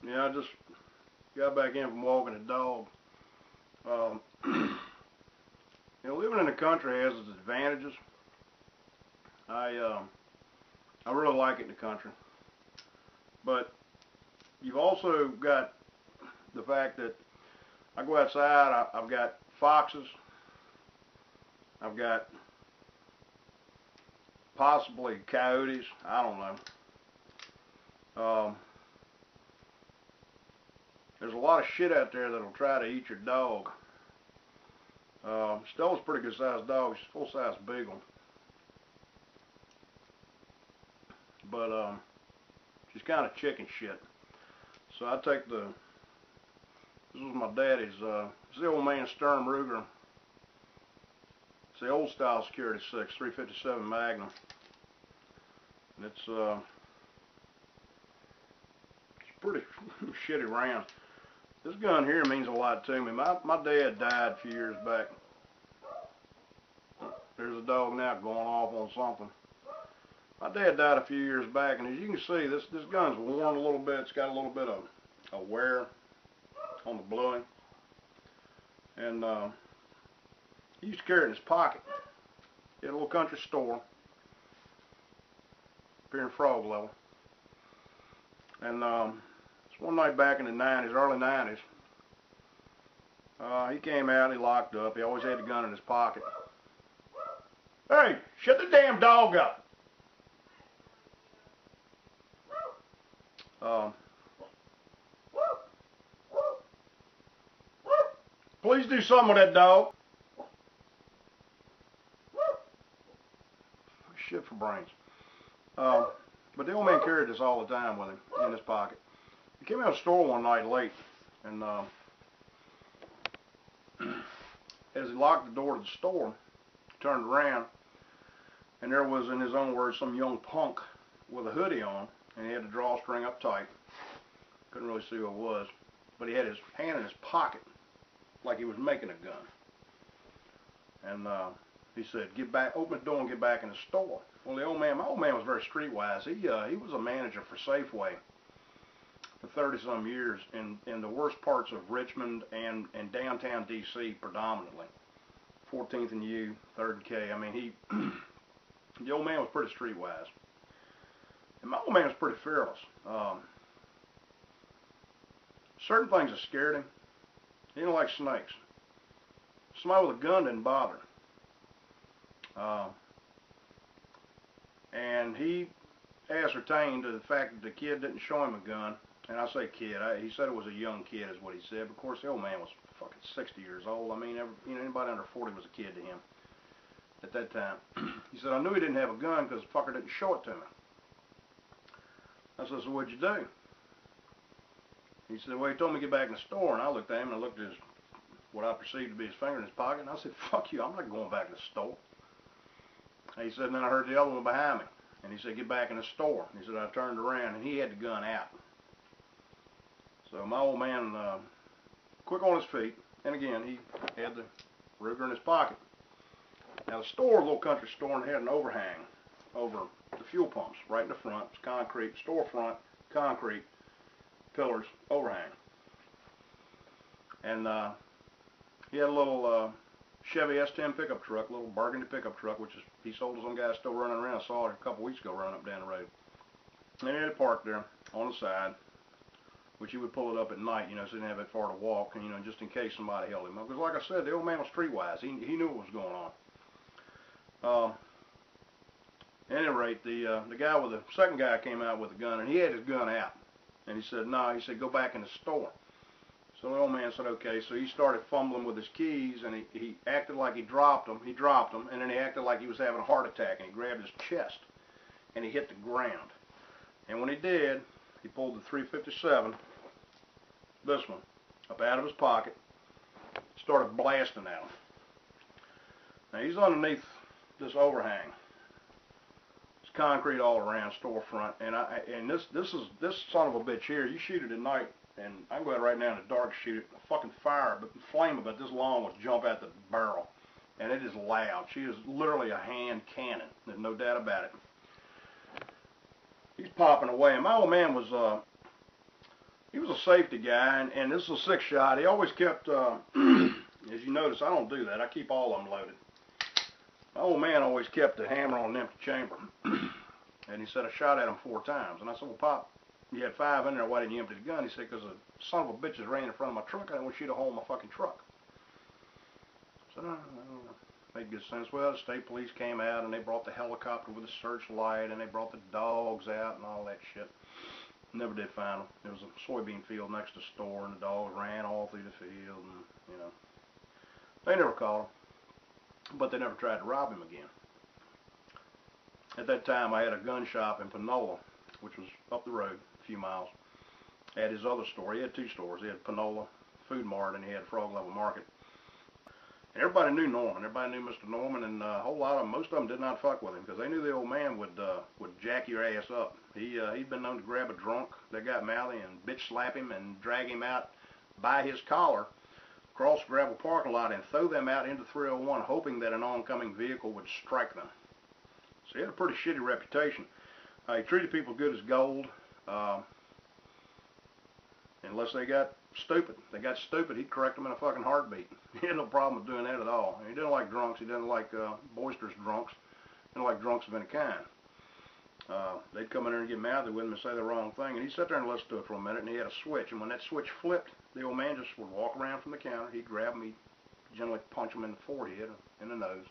Yeah, I just got back in from walking the dog. Um, living in the country has its advantages. I I really like it in the country, but you've also got the fact that I go outside. I've got foxes. I've got possibly coyotes. I don't know. There's a lot of shit out there that'll try to eat your dog. Stella's a pretty good sized dog. She's a full size beagle. But she's kind of chicken shit. So I take this was my daddy's, it's the old man Sturm Ruger. It's the old style Security 6, 357 Magnum. And it's pretty shitty round. This gun here means a lot to me. My dad died a few years back. There's a dog now going off on something. My dad died a few years back, and as you can see, this gun's worn a little bit. It's got a little bit of wear on the bluing. And he used to carry it in his pocket. He had a little country store up here in Frog Level. And it's one night back in the 90s, early 90s. He came out and he locked up. He always had the gun in his pocket. Hey, shut the damn dog up. Please do something with that dog. Shit for brains. But the old man carried this all the time with him in his pocket. He came out of the store one night late, and as he locked the door to the store, he turned around, and there was, in his own words, some young punk with a hoodie on, and he had the drawstring up tight. Couldn't really see who it was, but he had his hand in his pocket like he was making a gun. And he said, "Get back, open the door and get back in the store." Well, my old man was very streetwise. He was a manager for Safeway for 30-some years in the worst parts of Richmond and downtown D.C. predominantly. 14th and U, 3rd and K. I mean, the old man was pretty streetwise. And my old man was pretty fearless. Certain things that scared him. He didn't like snakes. Somebody with a gun didn't bother him. And he ascertained the fact that the kid didn't show him a gun. And I say kid, he said it was a young kid is what he said. But of course, the old man was fucking 60 years old. I mean, anybody under 40 was a kid to him at that time. He said, "I knew he didn't have a gun because the fucker didn't show it to me." I said, "So what'd you do?" He said, "Well, he told me to get back in the store." And I looked at him and I looked at what I perceived to be his finger in his pocket. And I said, "Fuck you, I'm not going back in the store." And he said, and then I heard the other one behind me. And he said, "Get back in the store." And he said, I turned around and he had the gun out. So my old man, quick on his feet. And again, he had the Ruger in his pocket. Now the store, a little country store, and it had an overhang over the fuel pumps right in the front. It's concrete, storefront, concrete, pillars, overhang. And he had a little Chevy S10 pickup truck, a little burgundy pickup truck, which he sold to some guy still running around. I saw it a couple weeks ago running up down the road. And he had it parked there on the side, which he would pull it up at night, so he didn't have that far to walk, and just in case somebody held him up. Because like I said, the old man was streetwise. He knew what was going on. At any rate, the guy with the second guy came out with a gun, and he had his gun out. And he said, "No," he said, "go back in the store." So the old man said, "Okay." So he started fumbling with his keys, and he acted like he dropped them. He dropped them, and then he acted like he was having a heart attack, and he grabbed his chest, and he hit the ground. And when he did, he pulled the .357, this one, up out of his pocket, started blasting at him. Now he's underneath this overhang. It's concrete all around, storefront, and this son of a bitch here, you shoot it at night. And I can go out right now in the dark, shoot it, a fucking fire, but flame about this long will jump out the barrel. And it is loud. She is literally a hand cannon. There's no doubt about it. He's popping away. And my old man was He was a safety guy, and this was a 6-shot. He always kept, as you notice, I don't do that. I keep all of them loaded. My old man always kept the hammer on an empty chamber. And he said, I shot at him 4 times. And I said, well, Pop, you had 5 in there. Why didn't you empty the gun? He said, because a son of a bitch is ran in front of my truck. I didn't want to shoot a hole in my fucking truck. I said, made good sense. Well, the state police came out, and they brought the helicopter with a searchlight, and they brought the dogs out and all that shit. Never did find them. There was a soybean field next to the store, and the dogs ran all through the field, and, you know. They never caught him, but they never tried to rob him again. At that time, I had a gun shop in Panola, which was up the road a few miles. At his other store, he had 2 stores. He had Panola Food Mart, and he had Frog Level Market. And everybody knew Norman. Everybody knew Mr. Norman, and a whole lot of them, most of them did not fuck with him because they knew the old man would jack your ass up. He'd been known to grab a drunk that got mouthy and bitch slap him and drag him out by his collar across the gravel parking lot and throw them out into 301, hoping that an oncoming vehicle would strike them. So he had a pretty shitty reputation. He treated people good as gold, unless they got stupid. If they got stupid, he'd correct them in a fucking heartbeat. He had no problem with doing that at all. He didn't like drunks. He didn't like boisterous drunks. He didn't like drunks of any kind. They'd come in there and get mouthy with him and say the wrong thing, and he'd sit there and listen to it for a minute, and he had a switch, and when that switch flipped, the old man just would walk around from the counter. He'd grab him, he'd generally punch him in the forehead or in the nose,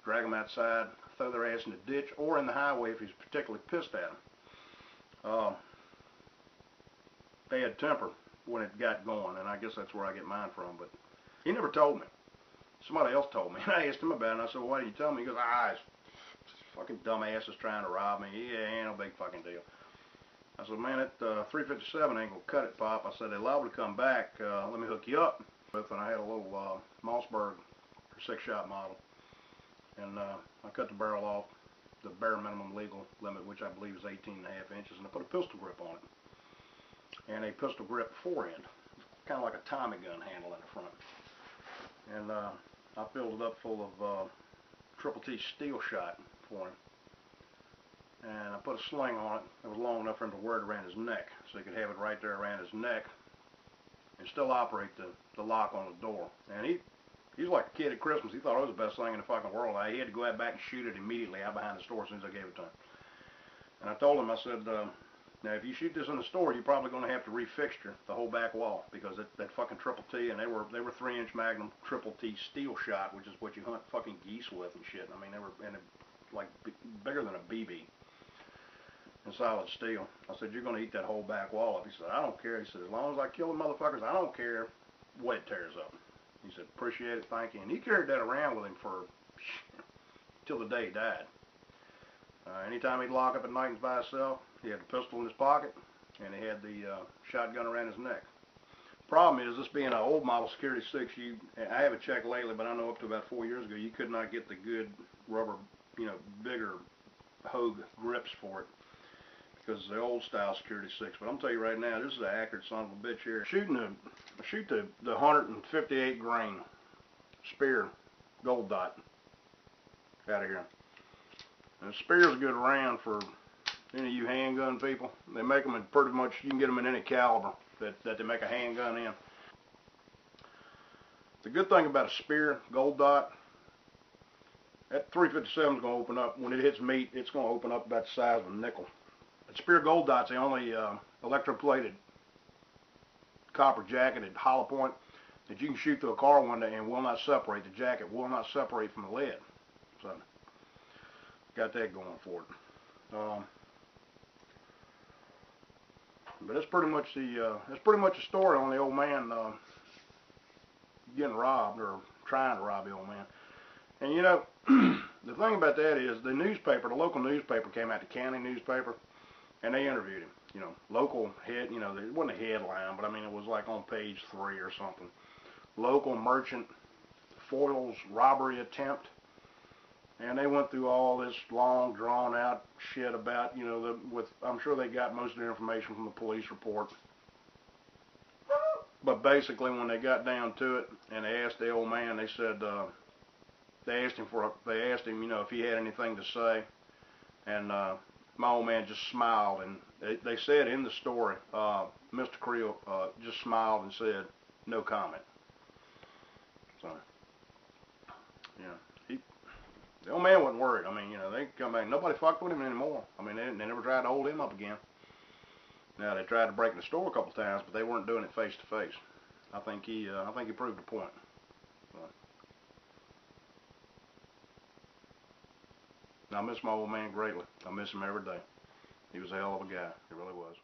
drag them outside, throw their ass in the ditch, or in the highway if he's particularly pissed at them. They had temper when it got going, and I guess that's where I get mine from, but he never told me. Somebody else told me, and I asked him about it, and I said, well, why didn't you tell me? He goes, it's fucking dumbass is trying to rob me. Yeah, ain't no big fucking deal. I said, man, that 357 ain't gonna cut it, Pop. I said, they're liable to come back. Let me hook you up. And I had a little Mossberg 6-shot model, and I cut the barrel off the bare minimum legal limit, which I believe is 18.5 inches, and I put a pistol grip on it, and a pistol grip forend, kind of like a Tommy gun handle in the front. And I filled it up full of Triple T steel shot for him. And I put a sling on it that was long enough for him to wear it around his neck, so he could have it right there around his neck and still operate the lock on the door. And he's like a kid at Christmas. He thought it was the best thing in the fucking world. He had to go out back and shoot it immediately out behind the store as soon as I gave it to him. And I told him, I said, now if you shoot this in the store, you're probably going to have to refixture the whole back wall, because that fucking Triple T, and they were 3-inch Magnum Triple T steel shot, which is what you hunt fucking geese with and shit. I mean, they were like bigger than a BB. In solid steel. I said, you're going to eat that whole back wall up. He said, I don't care. He said, as long as I kill the motherfuckers, I don't care what it tears up. He said, appreciate it, thank you. And he carried that around with him for till the day he died. Anytime he'd lock up at night and by himself, he had the pistol in his pocket, and he had the shotgun around his neck. Problem is, this being an old model Security 6, I haven't checked lately, but I know up to about 4 years ago, you could not get the good rubber, bigger Hogue grips for it, because it's the old style Security 6. But I'm telling you right now, this is an accurate son of a bitch here. I shoot the 158 grain Spear Gold Dot out of here. And Spear's a good round for any of you handgun people. They make them in pretty much, you can get them in any caliber that they make a handgun in. The good thing about a Spear Gold Dot, that 357 is going to open up, when it hits meat, it's going to open up about the size of a nickel. But Spear Gold Dot's the only electroplated, copper jacketed hollow point that you can shoot through a car window and will not separate. The jacket will not separate from the lead. So, got that going for it. But that's pretty much the story on the old man getting robbed, or trying to rob the old man. And the thing about that is the newspaper, the local newspaper came out, the county newspaper, and they interviewed him. Local head, it wasn't a headline, but I mean it was like on page 3 or something. Local merchant foils robbery attempt. And they went through all this long, drawn-out shit about, I'm sure they got most of their information from the police report. But basically, when they got down to it, and they asked the old man, they said, they asked him, if he had anything to say, and my old man just smiled, and they said in the story, Mr. Creel just smiled and said, "No comment." So, yeah, the old man wasn't worried. I mean, you know, they come back. Nobody fucked with him anymore. I mean, they never tried to hold him up again. Now they tried to break in the store a couple times, but they weren't doing it face to face. I think he proved a point. So, I miss my old man greatly. I miss him every day. He was a hell of a guy. He really was.